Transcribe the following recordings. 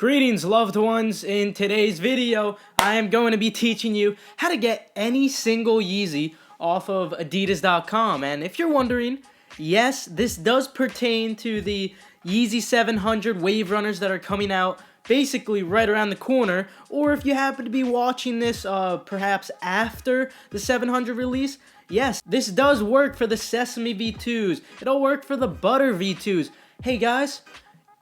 Greetings, loved ones. In today's video, I am going to be teaching you how to get any single Yeezy off of adidas.com. And if you're wondering, yes, this does pertain to the Yeezy 700 Wave Runners that are coming out basically right around the corner. Or if you happen to be watching this perhaps after the 700 release, yes, this does work for the Sesame V2s. It'll work for the Butter V2s. Hey guys,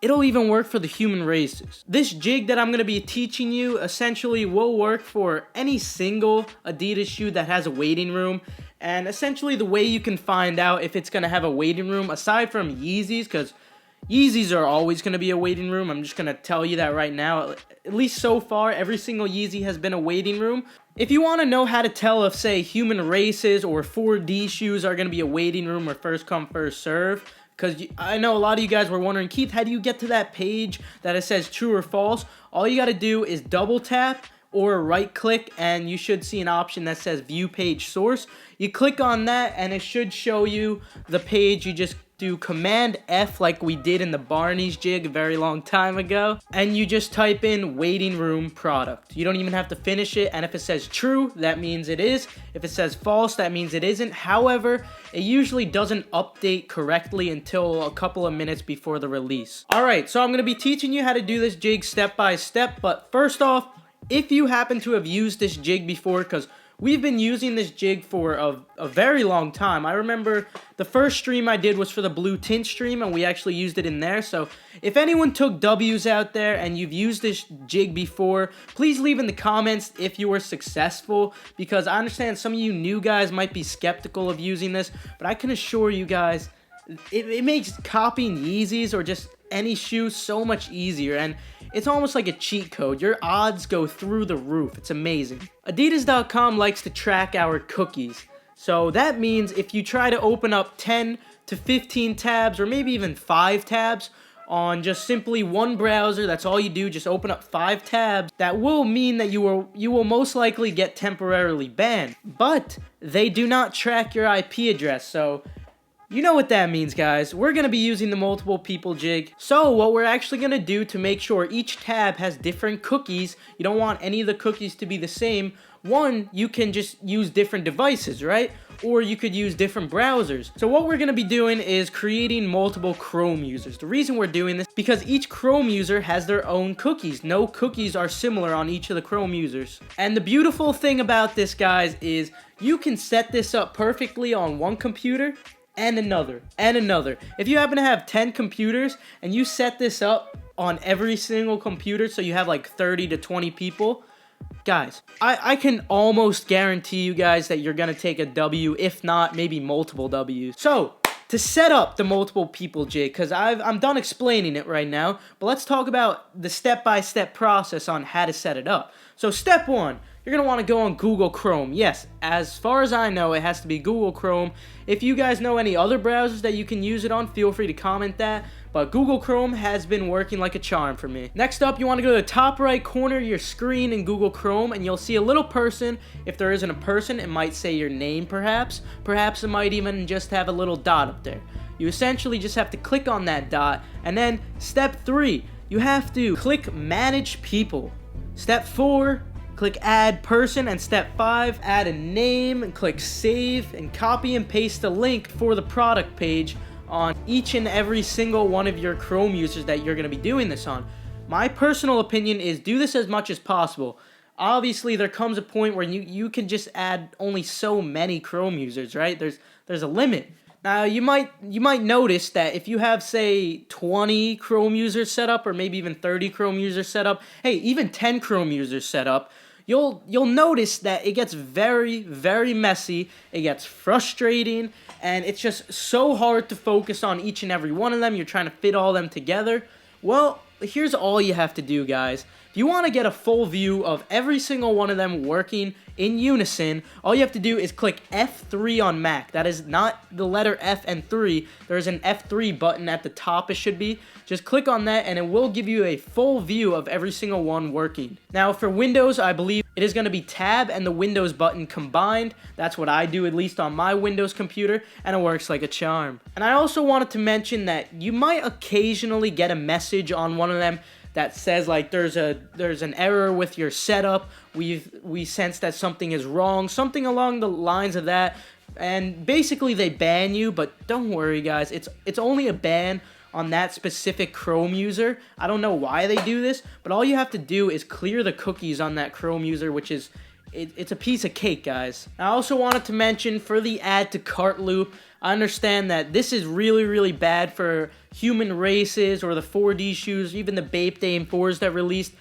it'll even work for the human races. This jig that I'm going to be teaching you essentially will work for any single Adidas shoe that has a waiting room. And essentially the way you can find out if it's going to have a waiting room, aside from Yeezys, because Yeezys are always going to be a waiting room. I'm just going to tell you that right now. At least so far, every single Yeezy has been a waiting room. If you want to know how to tell if, say, human races or 4D shoes are going to be a waiting room or first come, first serve, because I know a lot of you guys were wondering, Keith, how do you get to that page that it says true or false? All you got to do is double tap or right click and you should see an option that says view page source. You click on that and it should show you the page. You just do Command F like we did in the Barney's jig a very long time ago, and you just type in waiting room product. You don't even have to finish it, and if it says true, that means it is. If it says false, that means it isn't. However, it usually doesn't update correctly until a couple of minutes before the release. Alright, so I'm going to be teaching you how to do this jig step by step, but first off, if you happen to have used this jig before, because we've been using this jig for a very long time. I remember the first stream I did was for the blue tint stream, and we actually used it in there. So if anyone took W's out there and you've used this jig before, please leave in the comments if you were successful, because I understand some of you new guys might be skeptical of using this, but I can assure you guys, it makes copying Yeezys or just any shoe so much easier, and it's almost like a cheat code. Your odds go through the roof. It's amazing. Adidas.com likes to track our cookies. So that means if you try to open up 10 to 15 tabs or maybe even 5 tabs on just simply one browser, that's all you do, just open up 5 tabs, that will mean that you will most likely get temporarily banned. But they do not track your IP address, so you know what that means, guys. We're going to be using the multiple people jig. So what we're actually going to do to make sure each tab has different cookies, you don't want any of the cookies to be the same. One, you can just use different devices, right? Or you could use different browsers. So what we're going to be doing is creating multiple Chrome users. The reason we're doing this, because each Chrome user has their own cookies. No cookies are similar on each of the Chrome users. And the beautiful thing about this, guys, is you can set this up perfectly on one computer and another, and another. If you happen to have 10 computers and you set this up on every single computer, so you have like 30 to 20 people, guys, I can almost guarantee you guys that you're gonna take a W, if not maybe multiple W's. So to set up the multiple people jig, because I'm done explaining it right now, but let's talk about the step-by-step process on how to set it up. So step 1, you're going to want to go on Google Chrome. Yes, as far as I know, it has to be Google Chrome. If you guys know any other browsers that you can use it on, feel free to comment that. But Google Chrome has been working like a charm for me. Next up, you want to go to the top right corner of your screen in Google Chrome, and you'll see a little person. If there isn't a person, it might say your name perhaps. Perhaps it might even just have a little dot up there. You essentially just have to click on that dot, and then step 3, you have to click Manage People. Step 4, click Add Person, and step 5, add a name and click Save, and copy and paste the link for the product page on each and every single one of your Chrome users that you're going to be doing this on. My personal opinion is do this as much as possible. Obviously, there comes a point where you can just add only so many Chrome users, right? There's a limit. Now, you might notice that if you have, say, 20 Chrome users set up, or maybe even 30 Chrome users set up, hey, even 10 Chrome users set up, you'll notice that it gets very, very messy, it gets frustrating, and it's just so hard to focus on each and every one of them. You're trying to fit all them together. Well, here's all you have to do, guys. If you want to get a full view of every single one of them working in unison, all you have to do is click F3 on Mac. That is not the letter F and 3. There's an F3 button at the top, it should be. Just click on that and it will give you a full view of every single one working. Now for Windows, I believe it is going to be Tab and the Windows button combined. That's what I do, at least on my Windows computer, and it works like a charm. And I also wanted to mention that you might occasionally get a message on one of them that says like there's an error with your setup. We sense that something is wrong, something along the lines of that. And basically they ban you, but don't worry guys, it's only a ban on that specific Chrome user. I don't know why they do this, but all you have to do is clear the cookies on that Chrome user, which is it's a piece of cake, guys. I also wanted to mention for the add to cart loop, I understand that this is really, really bad for human races or the 4D shoes, even the Bape Dame 4s that released.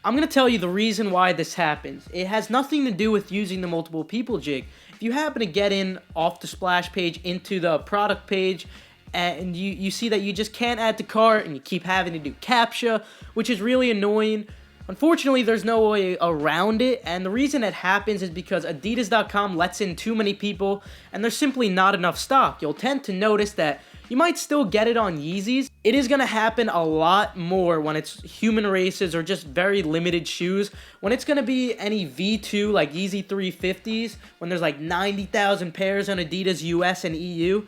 I'm going to tell you the reason why this happens. It has nothing to do with using the multiple people jig. If you happen to get in off the splash page into the product page, and you see that you just can't add to cart and you keep having to do CAPTCHA, which is really annoying. Unfortunately, there's no way around it, and the reason it happens is because adidas.com lets in too many people, and there's simply not enough stock. You'll tend to notice that you might still get it on Yeezys. It is going to happen a lot more when it's human races or just very limited shoes. When it's going to be any V2 like Yeezy 350s, when there's like 90,000 pairs on Adidas US and EU,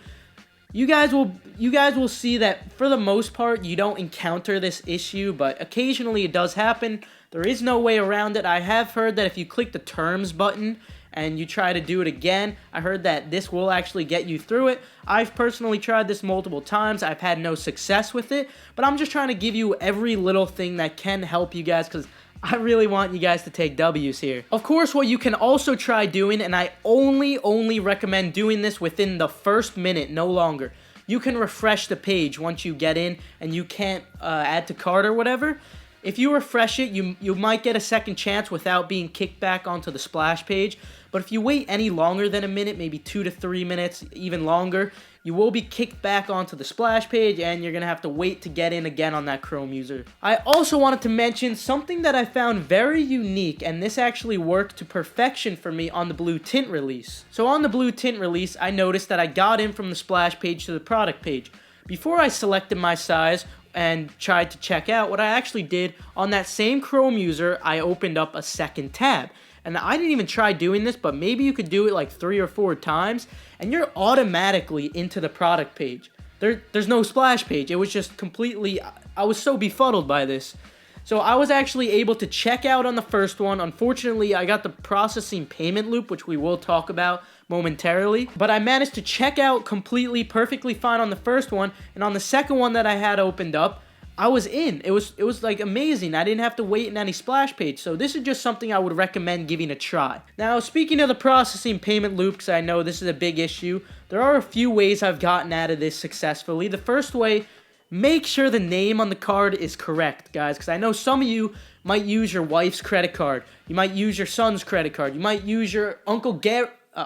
you guys will see that for the most part you don't encounter this issue, but occasionally it does happen. There is no way around it. I have heard that if you click the terms button and you try to do it again, I heard that this will actually get you through it. I've personally tried this multiple times. I've had no success with it, but I'm just trying to give you every little thing that can help you guys, because I really want you guys to take W's here. Of course, what you can also try doing, and I only recommend doing this within the first minute, no longer. You can refresh the page once you get in and you can't add to cart or whatever. If you refresh it, you might get a second chance without being kicked back onto the splash page. But if you wait any longer than a minute, maybe 2 to 3 minutes, even longer, you will be kicked back onto the splash page and you're going to have to wait to get in again on that Chrome user. I also wanted to mention something that I found very unique, and this actually worked to perfection for me on the blue tint release. So on the blue tint release, I noticed that I got in from the splash page to the product page. Before I selected my size and tried to check out, what I actually did on that same Chrome user, I opened up a second tab. And I didn't even try doing this, but maybe you could do it like 3 or 4 times, and you're automatically into the product page. There's no splash page. It was just completely, I was so befuddled by this. So I was actually able to check out on the first one. Unfortunately, I got the processing payment loop, which we will talk about momentarily. But I managed to check out completely, perfectly fine on the first one, and on the second one that I had opened up, I was in. It was like amazing. I didn't have to wait in any splash page. So this is just something I would recommend giving a try. Now, speaking of the processing payment loop, because I know this is a big issue, there are a few ways I've gotten out of this successfully. The first way, make sure the name on the card is correct, guys, because I know some of you might use your wife's credit card. You might use your son's credit card. You might use your Uncle Gary. I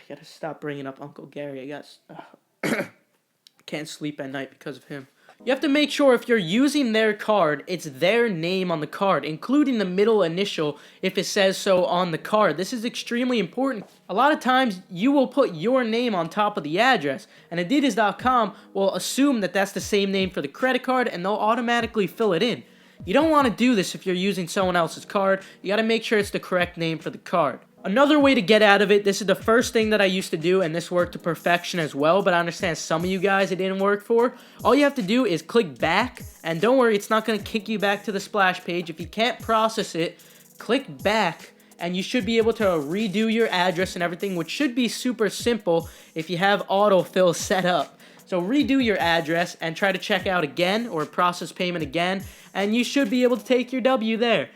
gotta stop bringing up Uncle Gary. I guess can't sleep at night because of him. You have to make sure if you're using their card, it's their name on the card, including the middle initial if it says so on the card. This is extremely important. A lot of times, you will put your name on top of the address, and adidas.com will assume that that's the same name for the credit card, and they'll automatically fill it in. You don't want to do this if you're using someone else's card. You got to make sure it's the correct name for the card. Another way to get out of it, this is the first thing that I used to do, and this worked to perfection as well, but I understand some of you guys it didn't work for. All you have to do is click back, and don't worry, it's not going to kick you back to the splash page. If you can't process it, click back, and you should be able to redo your address and everything, which should be super simple if you have autofill set up. So redo your address and try to check out again or process payment again, and you should be able to take your W there.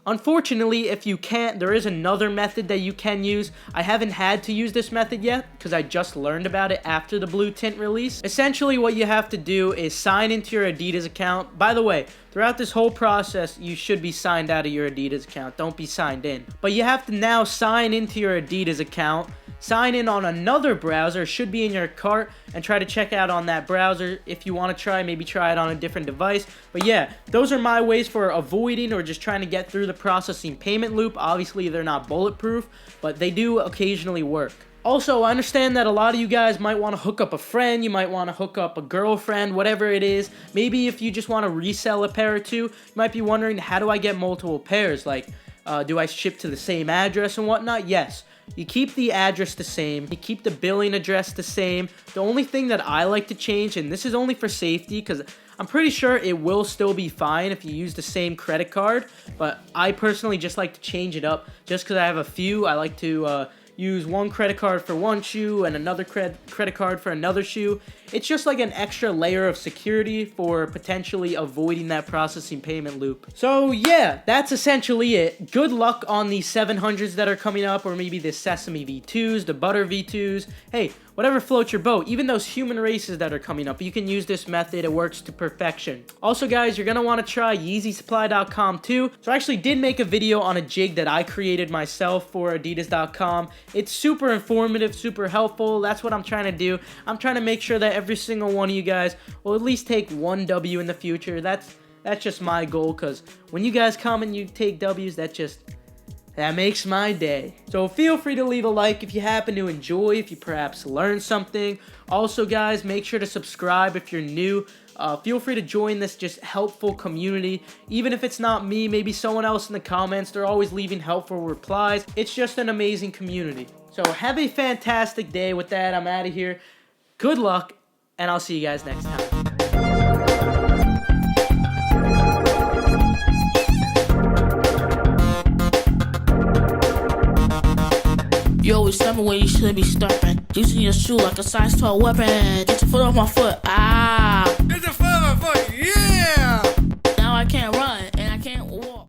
Unfortunately, if you can't, there is another method that you can use. I haven't had to use this method yet because I just learned about it after the blue tint release. Essentially, what you have to do is sign into your Adidas account. By the way, throughout this whole process, you should be signed out of your Adidas account. Don't be signed in. But you have to now sign into your Adidas account, sign in on another browser, should be in your cart, and try to check out on that browser. If you want to try, maybe try it on a different device. But yeah, those are my ways for avoiding or just trying to get through the processing payment loop. Obviously, they're not bulletproof, but they do occasionally work. Also, I understand that a lot of you guys might want to hook up a friend, you might want to hook up a girlfriend, whatever it is. Maybe if you just want to resell a pair or two, you might be wondering, how do I get multiple pairs? Like, do I ship to the same address and whatnot? Yes. You keep the address the same, you keep the billing address the same. The only thing that I like to change, and this is only for safety because I'm pretty sure it will still be fine if you use the same credit card, but I personally just like to change it up just because I have a few. I like to use one credit card for one shoe and another credit card for another shoe. It's just like an extra layer of security for potentially avoiding that processing payment loop. So yeah, that's essentially it. Good luck on the 700s that are coming up, or maybe the Sesame V2s, the Butter V2s. Hey, whatever floats your boat. Even those human races that are coming up, you can use this method. It works to perfection. Also guys, you're gonna want to try YeezySupply.com too. So I actually did make a video on a jig that I created myself for adidas.com. It's super informative, super helpful. That's what I'm trying to do. I'm trying to make sure that every single one of you guys will at least take one W in the future. That's just my goal, because when you guys come and you take W's, that makes my day. So feel free to leave a like if you happen to enjoy, if you perhaps learned something. Also guys, make sure to subscribe if you're new. Feel free to join this just helpful community. Even if it's not me, maybe someone else in the comments. They're always leaving helpful replies. It's just an amazing community. So have a fantastic day. With that, I'm out of here. Good luck, and I'll see you guys next time. You always tell me where you should be stepping. Using your shoe like a size 12 weapon. Get your foot off my foot. Ah.